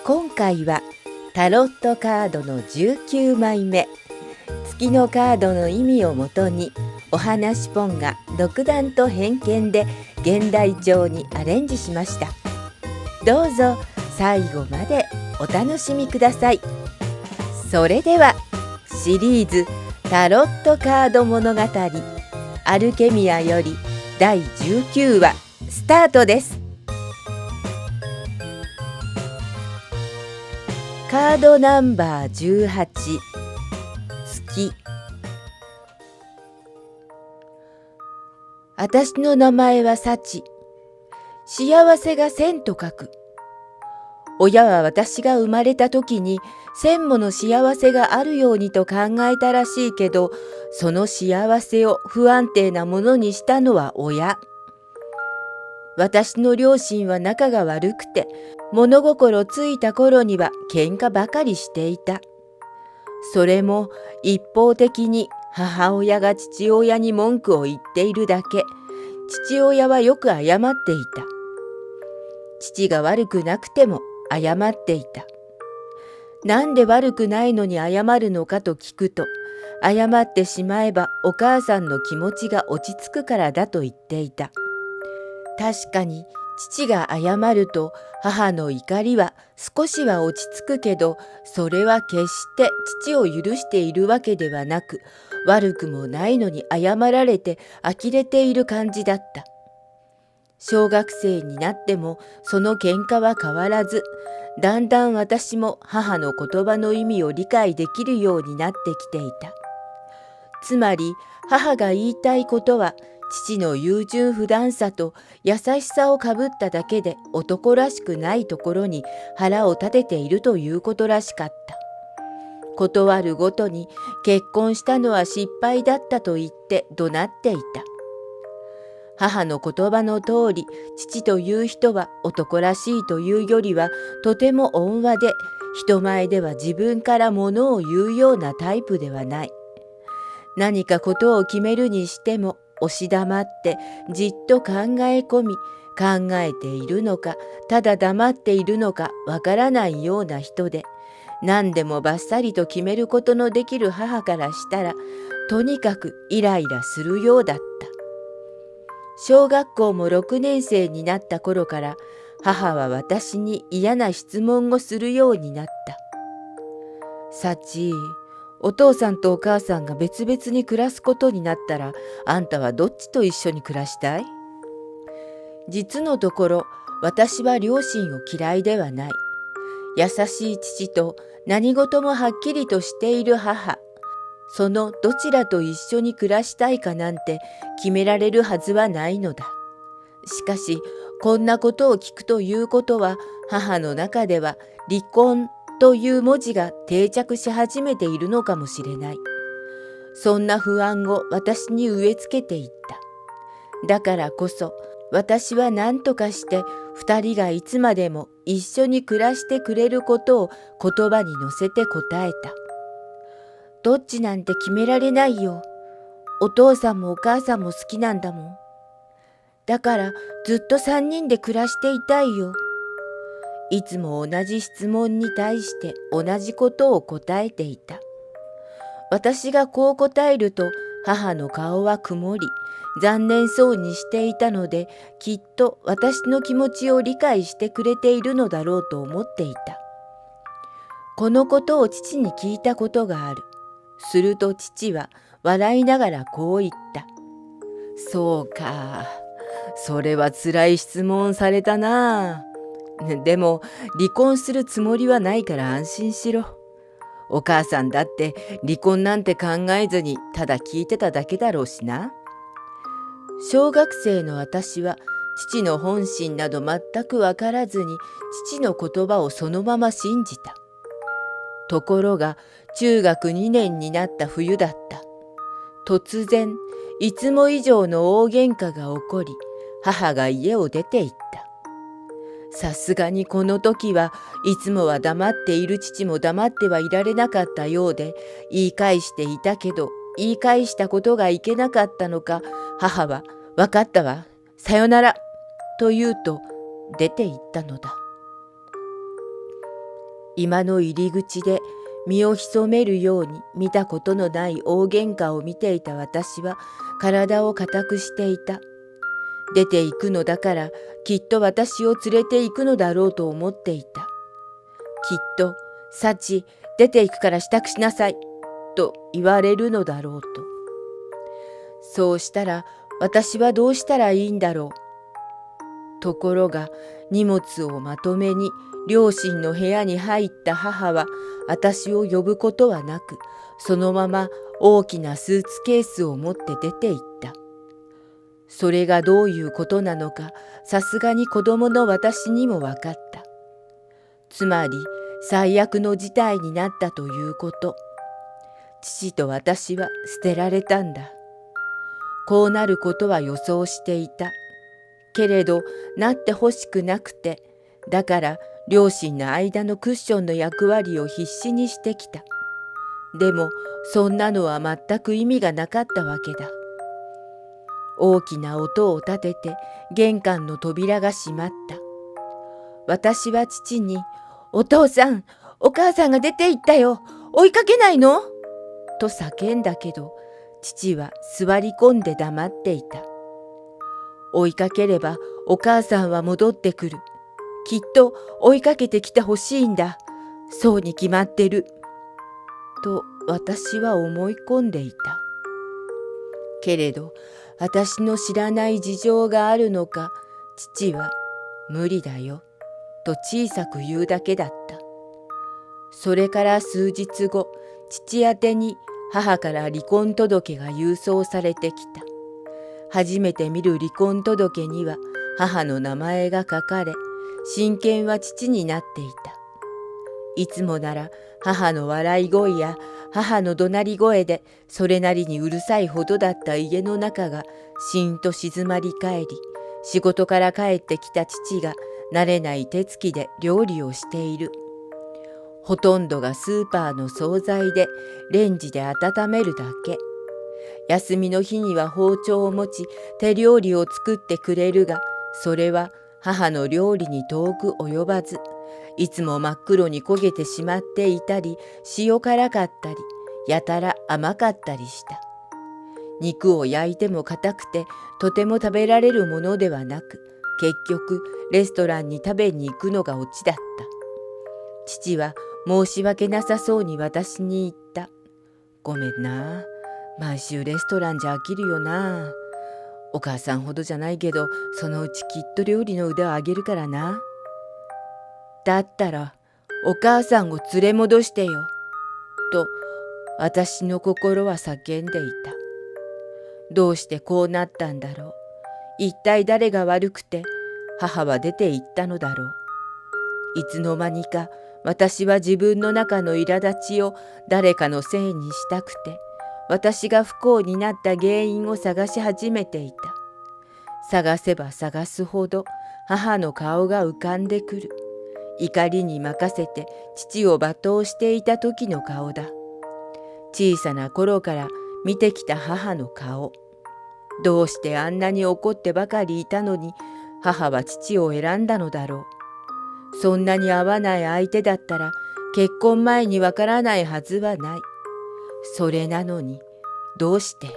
今回はタロットカードの19枚目、月のカードの意味をもとにお話ポンが独断と偏見で現代調にアレンジしました。どうぞ最後までお楽しみください。それではシリーズタロットカード物語アルケミアより第19話スタートです。カードナンバー18、月。私の名前は幸。幸せが千と書く。親は私が生まれた時に千もの幸せがあるようにと考えたらしいけど、その幸せを不安定なものにしたのは親。私の両親は仲が悪くて、物心ついた頃には喧嘩ばかりしていた。それも一方的に母親が父親に文句を言っているだけ。父親はよく謝っていた。父が悪くなくても謝っていた。なんで悪くないのに謝るのかと聞くと、謝ってしまえばお母さんの気持ちが落ち着くからだと言っていた。確かに父が謝ると母の怒りは少しは落ち着くけど、それは決して父を許しているわけではなく、悪くもないのに謝られて呆れている感じだった。小学生になってもその喧嘩は変わらず、だんだん私も母の言葉の意味を理解できるようになってきていた。つまり母が言いたいことは、父の優柔不断さと優しさをかぶっただけで男らしくないところに腹を立てているということらしかった。断るごとに結婚したのは失敗だったと言って怒鳴っていた。母の言葉の通り、父という人は男らしいというよりはとても温和で、人前では自分から物を言うようなタイプではない。何かことを決めるにしても押し黙ってじっと考え込み、考えているのかただ黙っているのかわからないような人で、何でもバッサリと決めることのできる母からしたら、とにかくイライラするようだった。小学校も6年生になった頃から、母は私に嫌な質問をするようになった。幸、お父さんとお母さんが別々に暮らすことになったら、あんたはどっちと一緒に暮らしたい？実のところ、私は両親を嫌いではない。優しい父と何事もはっきりとしている母。そのどちらと一緒に暮らしたいかなんて決められるはずはないのだ。しかし、こんなことを聞くということは、母の中では離婚という文字が定着し始めているのかもしれない。そんな不安を私に植え付けていった。だからこそ、私は何とかして二人がいつまでも一緒に暮らしてくれることを言葉に乗せて答えた。どっちなんて決められないよ。お父さんもお母さんも好きなんだもん。だからずっと三人で暮らしていたいよ。いつも同じ質問に対して同じことを答えていた。私がこう答えると母の顔は曇り、残念そうにしていたので、きっと私の気持ちを理解してくれているのだろうと思っていた。このことを父に聞いたことがある。すると父は笑いながらこう言った。そうか、それはつらい質問されたな。でも離婚するつもりはないから安心しろ。お母さんだって離婚なんて考えずにただ聞いてただけだろうしな。小学生の私は父の本心など全くわからずに父の言葉をそのまま信じた。ところが中学2年になった冬だった。突然、いつも以上の大喧嘩が起こり、母が家を出て行った。さすがにこの時はいつもは黙っている父も黙ってはいられなかったようで、言い返していたけど、言い返したことがいけなかったのか、母は、わかったわ、さよなら、と言うと出て行ったのだ。居間の入り口で身を潜めるように見たことのない大喧嘩を見ていた私は体を固くしていた。出て行くのだからきっと私を連れて行くのだろうと思っていた。きっと、サチ、出て行くから支度しなさい、と言われるのだろうと。そうしたら私はどうしたらいいんだろう。ところが荷物をまとめに両親の部屋に入った母は私を呼ぶことはなく、そのまま大きなスーツケースを持って出て行った。それがどういうことなのか、さすがに子供の私にも分かった。つまり最悪の事態になったということ。父と私は捨てられたんだ。こうなることは予想していた。けれどなってほしくなくて、だから両親の間のクッションの役割を必死にしてきた。でもそんなのは全く意味がなかったわけだ。大きな音を立てて玄関の扉が閉まった。私は父に、お父さん、お母さんが出て行ったよ。追いかけないの？と叫んだけど、父は座り込んで黙っていた。追いかければお母さんは戻ってくる。きっと追いかけてきてほしいんだ。そうに決まってる。と私は思い込んでいた。けれど私の知らない事情があるのか、父は無理だよと小さく言うだけだった。それから数日後、父宛てに母から離婚届が郵送されてきた。初めて見る離婚届には母の名前が書かれ、親権は父になっていた。いつもなら母の笑い声や母の怒鳴り声でそれなりにうるさいほどだった家の中がしんと静まり返り、仕事から帰ってきた父が慣れない手つきで料理をしている。ほとんどがスーパーの惣菜でレンジで温めるだけ。休みの日には包丁を持ち手料理を作ってくれるが、それは母の料理に遠く及ばず、いつも真っ黒に焦げてしまっていたり、塩辛かったり、やたら甘かったりした。肉を焼いても硬くてとても食べられるものではなく、結局レストランに食べに行くのがオチだった。父は申し訳なさそうに私に言った。ごめんな。毎週レストランじゃ飽きるよな。お母さんほどじゃないけど、そのうちきっと料理の腕を上げるからな。だったらお母さんを連れ戻してよ。と私の心は叫んでいた。どうしてこうなったんだろう。一体誰が悪くて母は出て行ったのだろう。いつの間にか私は自分の中の苛立ちを誰かのせいにしたくて、私が不幸になった原因を探し始めていた。探せば探すほど母の顔が浮かんでくる。怒りに任せて父を罵倒していた時の顔だ。小さな頃から見てきた母の顔。どうしてあんなに怒ってばかりいたのに、母は父を選んだのだろう。そんなに合わない相手だったら結婚前にわからないはずはない。それなのにどうして。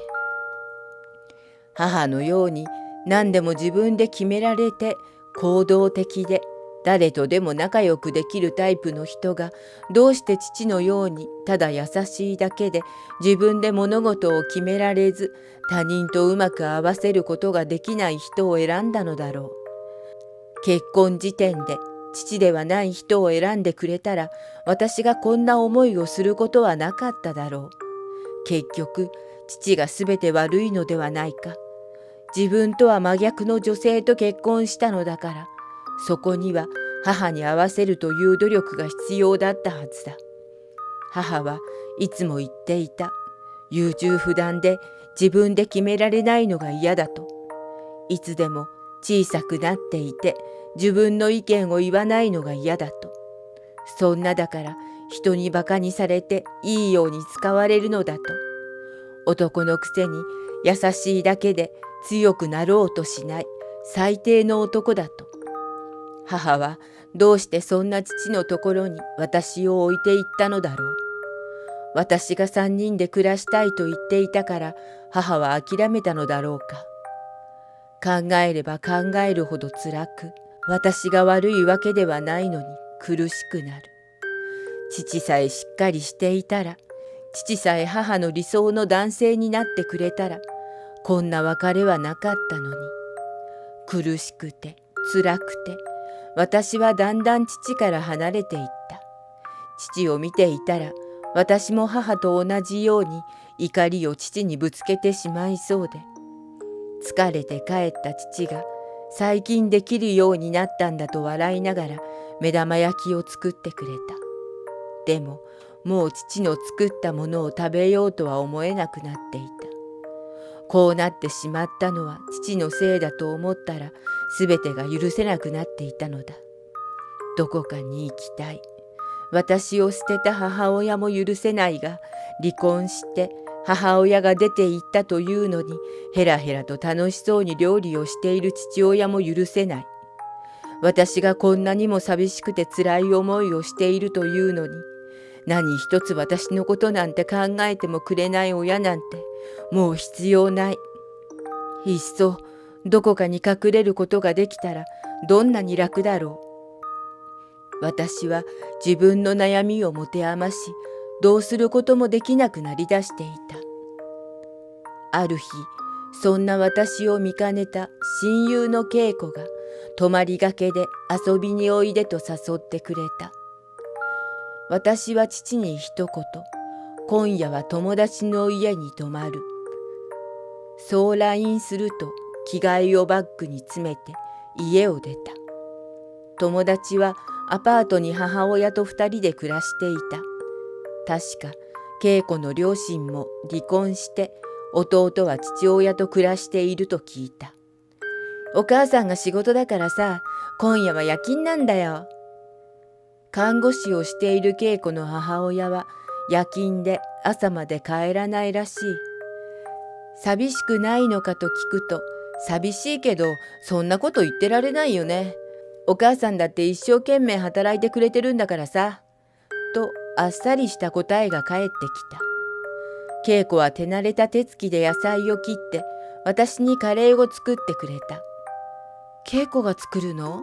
母のように何でも自分で決められて行動的で誰とでも仲良くできるタイプの人が、どうして父のようにただ優しいだけで自分で物事を決められず、他人とうまく合わせることができない人を選んだのだろう。結婚時点で父ではない人を選んでくれたら、私がこんな思いをすることはなかっただろう。結局父がすべて悪いのではないか。自分とは真逆の女性と結婚したのだから、そこには母に合わせるという努力が必要だったはずだ。母はいつも言っていた。優柔不断で自分で決められないのが嫌だと。いつでも小さくなっていて自分の意見を言わないのが嫌だと。そんなだから人にバカにされていいように使われるのだと。男のくせに優しいだけで強くなろうとしない最低の男だと。母はどうしてそんな父のところに私を置いて行ったのだろう。私が3人で暮らしたいと言っていたから母は諦めたのだろうか。考えれば考えるほど辛く、私が悪いわけではないのに苦しくなる。父さえしっかりしていたら、父さえ母の理想の男性になってくれたら、こんな別れはなかったのに。苦しくて辛くて、私はだんだん父から離れていった。父を見ていたら、私も母と同じように怒りを父にぶつけてしまいそうで、疲れて帰った父が最近できるようになったんだと笑いながら目玉焼きを作ってくれた。でももう父の作ったものを食べようとは思えなくなっていた。こうなってしまったのは父のせいだと思ったら、すべてが許せなくなっていたのだ。どこかに行きたい。私を捨てた母親も許せないが、離婚して母親が出て行ったというのに、ヘラヘラと楽しそうに料理をしている父親も許せない。私がこんなにも寂しくて辛い思いをしているというのに、何一つ私のことなんて考えてもくれない親なんてもう必要ない。いっそどこかに隠れることができたらどんなに楽だろう。私は自分の悩みを持て余し、どうすることもできなくなりだしていた。ある日、そんな私を見かねた親友の恵子が泊まりがけで遊びにおいでと誘ってくれた。私は父に一言、今夜は友達の家に泊まる。そう LINE すると着替えをバッグに詰めて家を出た。友達はアパートに母親と2人で暮らしていた。確か恵子の両親も離婚して弟は父親と暮らしていると聞いた。お母さんが仕事だからさ、今夜は夜勤なんだよ。看護師をしている恵子の母親は夜勤で朝まで帰らないらしい。寂しくないのかと聞くと、寂しいけどそんなこと言ってられないよね。お母さんだって一生懸命働いてくれてるんだからさ。とあっさりした答えが返ってきた。恵子は手慣れた手つきで野菜を切って私にカレーを作ってくれた。恵子が作るの？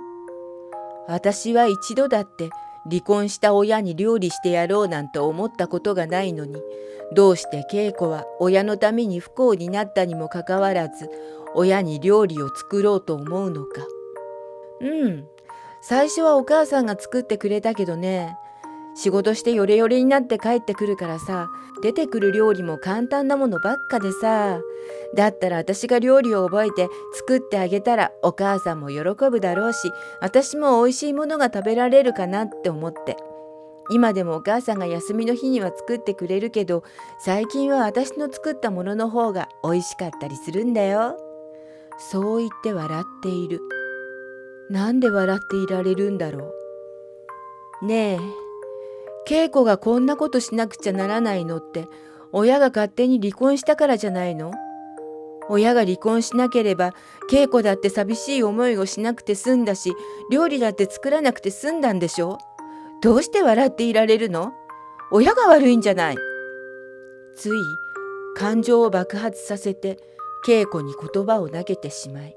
私は一度だって離婚した親に料理してやろうなんて思ったことがないのに、どうして恵子は親のために不幸になったにもかかわらず親に料理を作ろうと思うのか。最初はお母さんが作ってくれたけどね、仕事してヨレヨレになって帰ってくるからさ、出てくる料理も簡単なものばっかでさ、だったら私が料理を覚えて作ってあげたらお母さんも喜ぶだろうし、私も美味しいものが食べられるかなって思って。今でもお母さんが休みの日には作ってくれるけど、最近は私の作ったものの方が美味しかったりするんだよ。そう言って笑っている。なんで笑っていられるんだろう。ねえ、恵子がこんなことしなくちゃならないのって親が勝手に離婚したからじゃないの？親が離婚しなければ恵子だって寂しい思いをしなくて済んだし、料理だって作らなくて済んだんでしょ？どうして笑っていられるの？親が悪いんじゃない。つい感情を爆発させて恵子に言葉を投げてしまっ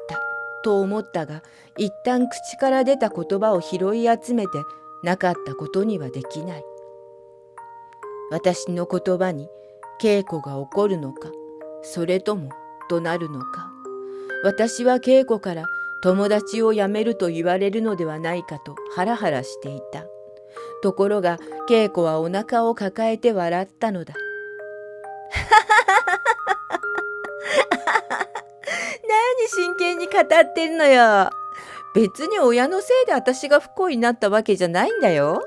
たと思ったが、一旦口から出た言葉を拾い集めてなかったことにはできない。私の言葉に恵子が怒るのか、それとも怒鳴るのか。私は恵子から友達を辞めると言われるのではないかとハラハラしていた。ところが恵子はお腹を抱えて笑ったのだ。何真剣に語ってるのよ。別に親のせいで私が不幸になったわけじゃないんだよ。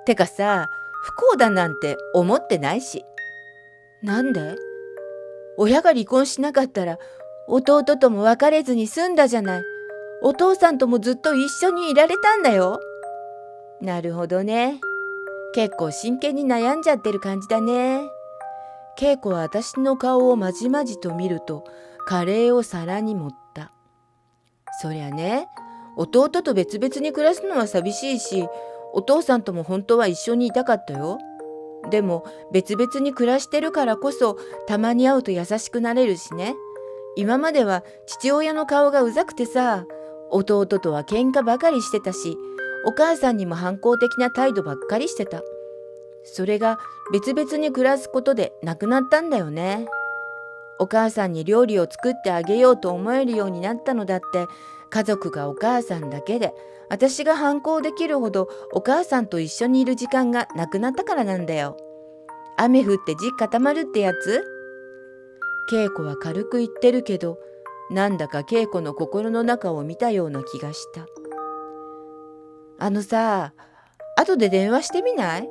てかさ、不幸だなんて思ってないし。なんで？親が離婚しなかったら弟とも別れずに済んだじゃない。お父さんともずっと一緒にいられたんだよ。なるほどね。結構真剣に悩んじゃってる感じだね。恵子は私の顔をまじまじと見るとカレーを皿に盛った。そりゃね、弟と別々に暮らすのは寂しいし、お父さんとも本当は一緒にいたかったよ。でも別々に暮らしてるからこそたまに会うと優しくなれるしね。今までは父親の顔がうざくてさ、弟とは喧嘩ばかりしてたし、お母さんにも反抗的な態度ばっかりしてた。それが別々に暮らすことでなくなったんだよね。お母さんに料理を作ってあげようと思えるようになったのだって、家族がお母さんだけで、私が反抗できるほどお母さんと一緒にいる時間がなくなったからなんだよ。雨降って地固まるってやつ？恵子は軽く言ってるけど、なんだか恵子の心の中を見たような気がした。あのさ、後で電話してみない？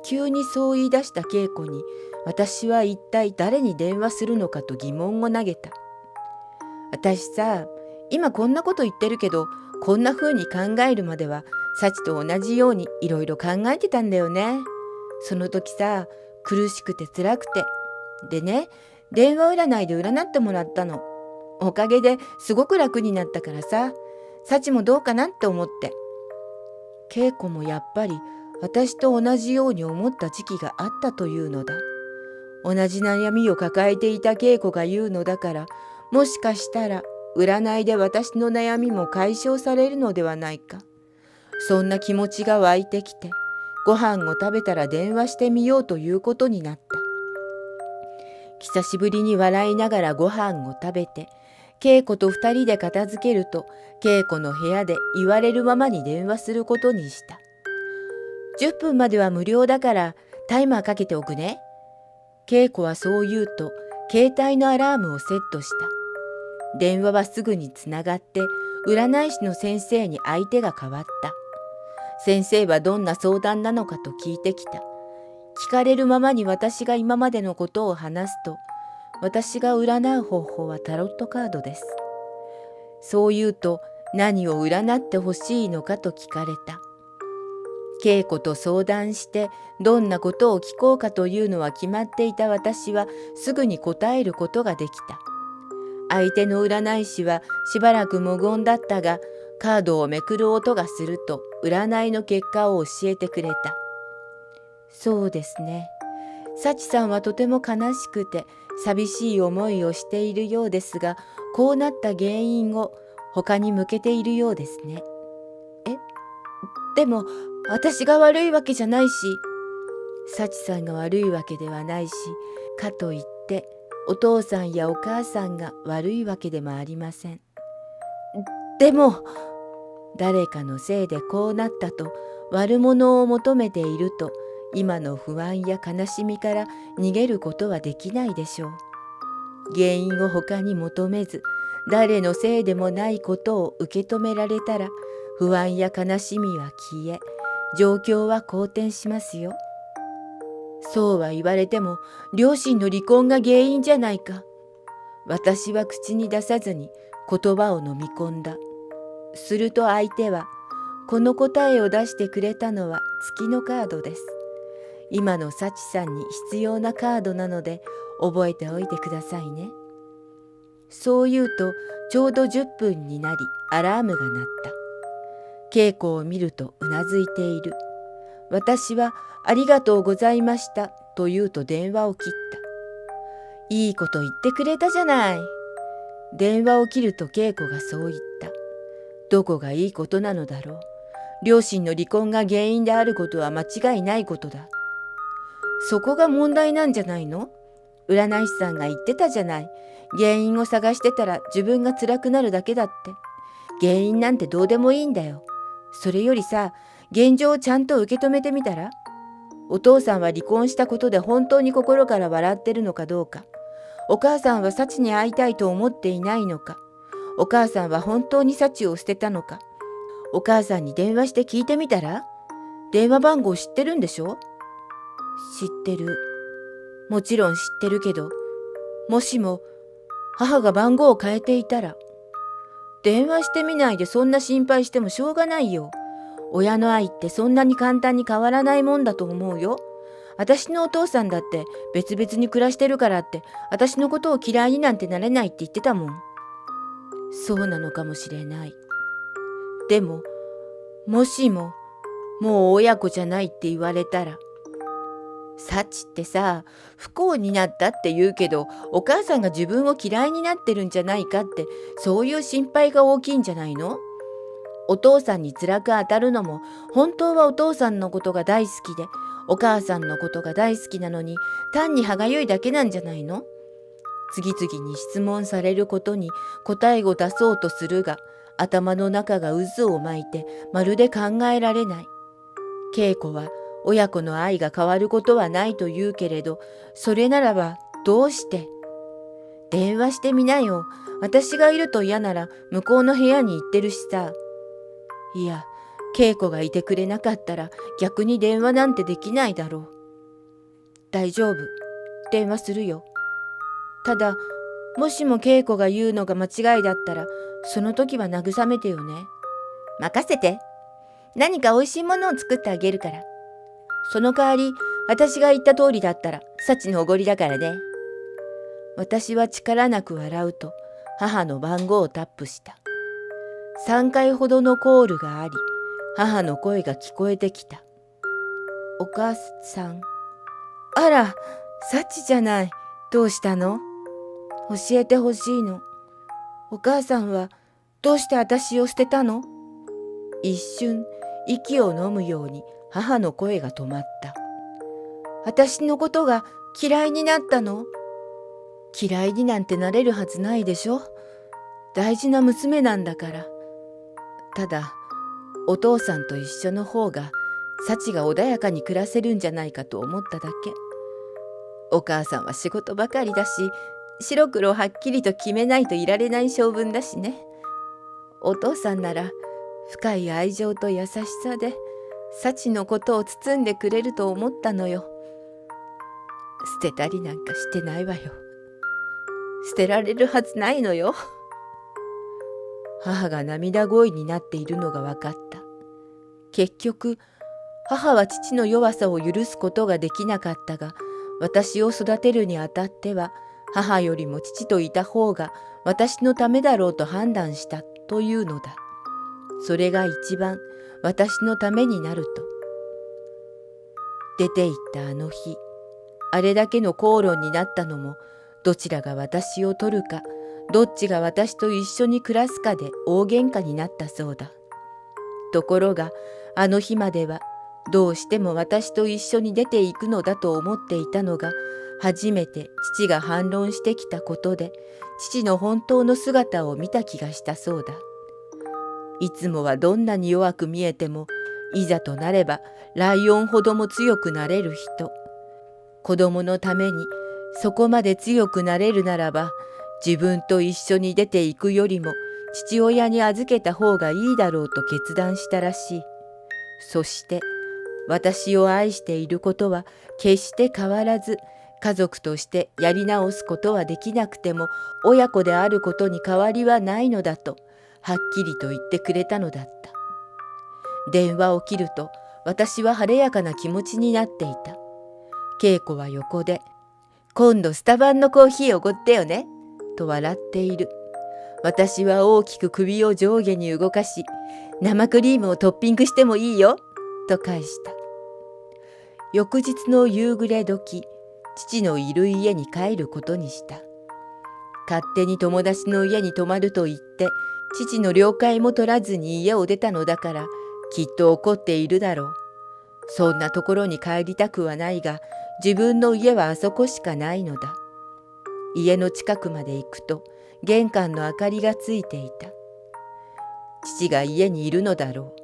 急にそう言い出した恵子に、私は一体誰に電話するのかと疑問を投げた。私さ、今こんなこと言ってるけど、こんな風に考えるまでは、幸と同じようにいろいろ考えてたんだよね。その時さ、苦しくて辛くて。でね、電話占いで占ってもらったの。おかげですごく楽になったからさ、幸もどうかなって思って。恵子もやっぱり私と同じように思った時期があったというのだ。同じ悩みを抱えていた恵子が言うのだから、もしかしたら占いで私の悩みも解消されるのではないか。そんな気持ちが湧いてきて、ご飯を食べたら電話してみようということになった。久しぶりに笑いながらご飯を食べて、恵子と二人で片付けると、恵子の部屋で言われるままに電話することにした。10分までは無料だからタイマーかけておくね。恵子はそう言うと、携帯のアラームをセットした。電話はすぐにつながって、占い師の先生に相手が変わった。先生はどんな相談なのかと聞いてきた。聞かれるままに私が今までのことを話すと、私が占う方法はタロットカードです。そう言うと、何を占ってほしいのかと聞かれた。恵子と相談してどんなことを聞こうかというのは決まっていた私はすぐに答えることができた。相手の占い師はしばらく無言だったが、カードをめくる音がすると占いの結果を教えてくれた。そうですね。幸さんはとても悲しくて寂しい思いをしているようですが、こうなった原因を他に向けているようですね。でも私が悪いわけじゃないし。幸さんが悪いわけではないし、かといってお父さんやお母さんが悪いわけでもありません。でも誰かのせいでこうなったと悪者を求めていると、今の不安や悲しみから逃げることはできないでしょう。原因を他に求めず、誰のせいでもないことを受け止められたら、不安や悲しみは消え、状況は好転しますよ。そうは言われても、両親の離婚が原因じゃないか。私は口に出さずに言葉を飲み込んだ。すると相手は、この答えを出してくれたのは月のカードです。今の幸さんに必要なカードなので覚えておいてくださいね。そう言うとちょうど10分になりアラームが鳴った。恵子を見るとうなずいている。私はありがとうございましたと言うと電話を切った。いいこと言ってくれたじゃない。電話を切ると恵子がそう言った。どこがいいことなのだろう。両親の離婚が原因であることは間違いないことだ。そこが問題なんじゃないの？占い師さんが言ってたじゃない。原因を探してたら自分が辛くなるだけだって。原因なんてどうでもいいんだよ。それよりさ、現状をちゃんと受け止めてみたら？お父さんは離婚したことで本当に心から笑ってるのかどうか。お母さんは幸に会いたいと思っていないのか。お母さんは本当に幸を捨てたのか。お母さんに電話して聞いてみたら？電話番号知ってるんでしょ？知ってる。もちろん知ってるけど、もしも母が番号を変えていたら。電話してみないでそんな心配してもしょうがないよ。親の愛ってそんなに簡単に変わらないもんだと思うよ。私のお父さんだって別々に暮らしてるからって私のことを嫌いになんてなれないって言ってたもん。そうなのかもしれない。でも、もしも、もう親子じゃないって言われたら、サチってさ、不幸になったって言うけど、お母さんが自分を嫌いになってるんじゃないかって、そういう心配が大きいんじゃないの？お父さんに辛く当たるのも、本当はお父さんのことが大好きで、お母さんのことが大好きなのに、単に歯がゆいだけなんじゃないの？次々に質問されることに答えを出そうとするが、頭の中が渦を巻いてまるで考えられない。恵子は親子の愛が変わることはないと言うけれど、それならばどうして？電話してみなよ。私がいると嫌なら向こうの部屋に行ってるしさ。いや、恵子がいてくれなかったら逆に電話なんてできないだろう。大丈夫。電話するよ。ただ、もしも恵子が言うのが間違いだったら、その時は慰めてよね。任せて。何かおいしいものを作ってあげるから。その代わり、私が言った通りだったら、サチのおごりだからね。私は力なく笑うと、母の番号をタップした。3回ほどのコールがあり、母の声が聞こえてきた。お母さん。あら、サチじゃない。どうしたの？教えてほしいの。お母さんはどうして私を捨てたの？一瞬息を飲むように母の声が止まった。私のことが嫌いになったの？嫌いになんてなれるはずないでしょ。大事な娘なんだから。ただ、お父さんと一緒の方が幸が穏やかに暮らせるんじゃないかと思っただけ。お母さんは仕事ばかりだし、白黒はっきりと決めないといられない性分だしね。お父さんなら深い愛情と優しさで幸のことを包んでくれると思ったのよ。捨てたりなんかしてないわよ。捨てられるはずないのよ。母が涙声になっているのが分かった。結局、母は父の弱さを許すことができなかったが、私を育てるにあたっては、母よりも父といた方が私のためだろうと判断したというのだ。それが一番私のためになると。出て行ったあの日、あれだけの口論になったのも、どちらが私を取るか、どっちが私と一緒に暮らすかで大喧嘩になったそうだ。ところが、あの日までは、どうしても私と一緒に出ていくのだと思っていたのが、初めて父が反論してきたことで、父の本当の姿を見た気がしたそうだ。いつもはどんなに弱く見えても、いざとなればライオンほども強くなれる人。子供のためにそこまで強くなれるならば、自分と一緒に出ていくよりも父親に預けた方がいいだろうと決断したらしい。そして私を愛していることは決して変わらず、家族としてやり直すことはできなくても親子であることに変わりはないのだとはっきりと言ってくれたのだった。電話を切ると私は晴れやかな気持ちになっていた。恵子は横で、今度スタバンのコーヒーおごってよね、と笑っている。私は大きく首を上下に動かし、生クリームをトッピングしてもいいよ、と返した。翌日の夕暮れ時、父のいる家に帰ることにした。勝手に友達の家に泊まると言って、父の了解も取らずに家を出たのだから、きっと怒っているだろう。そんなところに帰りたくはないが、自分の家はあそこしかないのだ。家の近くまで行くと、玄関の明かりがついていた。父が家にいるのだろ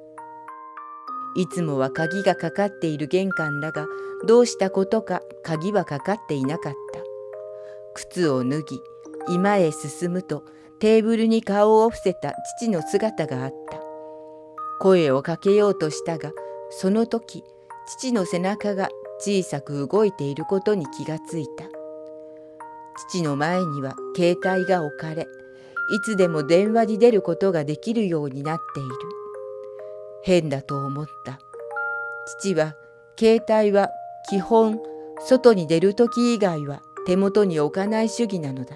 う。いつもは鍵がかかっている玄関だが、どうしたことか鍵はかかっていなかった。靴を脱ぎ、居間へ進むと、テーブルに顔を伏せた父の姿があった。声をかけようとしたが、その時、父の背中が小さく動いていることに気がついた。父の前には携帯が置かれ、いつでも電話に出ることができるようになっている。変だと思った。父は携帯は基本外に出るとき以外は手元に置かない主義なのだ。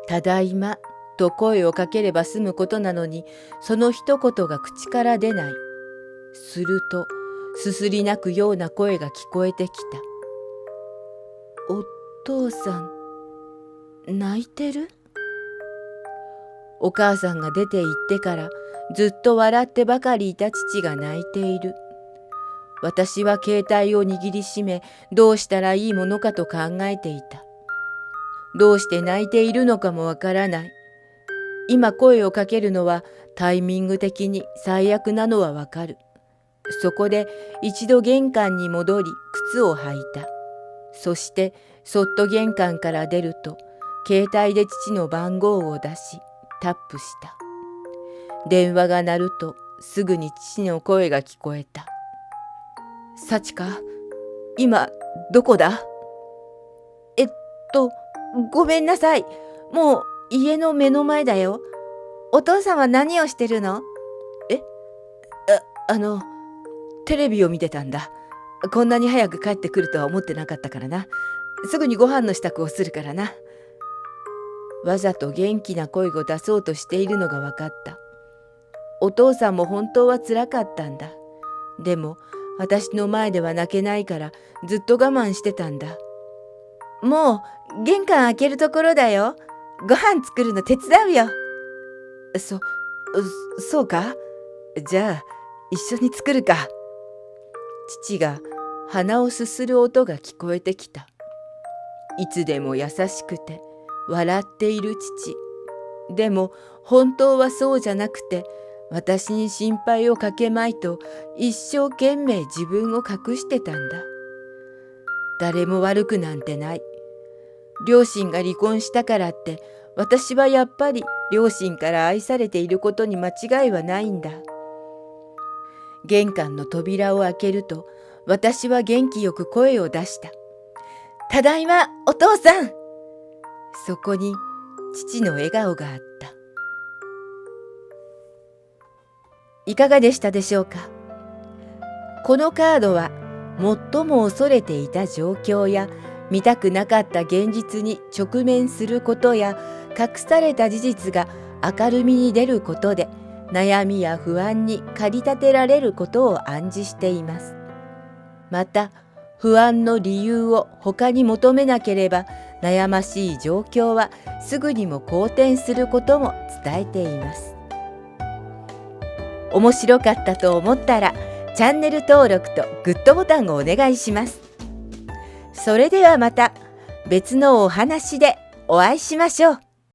ただいまと声をかければ済むことなのに、その一言が口から出ない。すると、すすり泣くような声が聞こえてきた。お父さん、泣いてる？お母さんが出て行ってからずっと笑ってばかりいた父が泣いている。私は携帯を握りしめ、どうしたらいいものかと考えていた。どうして泣いているのかもわからない。今声をかけるのはタイミング的に最悪なのはわかる。そこで一度玄関に戻り靴を履いた。そしてそっと玄関から出ると、携帯で父の番号を出しタップした。電話が鳴るとすぐに父の声が聞こえた。幸か、今どこだ？ごめんなさい。もう家の目の前だよ。お父さんは何をしてるの？テレビを見てたんだ。こんなに早く帰ってくるとは思ってなかったからな。すぐにご飯の支度をするからな。わざと元気な声を出そうとしているのが分かった。お父さんも本当はつらかったんだ。でも私の前では泣けないからずっと我慢してたんだ。もう玄関開けるところだよ。ご飯作るの手伝うよ。そうか。じゃあ一緒に作るか。父が鼻をすする音が聞こえてきた。いつでも優しくて笑っている父。でも本当はそうじゃなくて、私に心配をかけまいと一生懸命自分を隠してたんだ。誰も悪くなんてない。両親が離婚したからって私はやっぱり両親から愛されていることに間違いはないんだ。玄関の扉を開けると私は元気よく声を出した。ただいま、お父さん。そこに父の笑顔があった。いかがでしたでしょうか。このカードは最も恐れていた状況や見たくなかった現実に直面することや隠された事実が明るみに出ることで悩みや不安に駆り立てられることを暗示しています。また不安の理由を他に求めなければ悩ましい状況はすぐにも好転することも伝えています。面白かったと思ったらチャンネル登録とグッドボタンをお願いします。それではまた別のお話でお会いしましょう。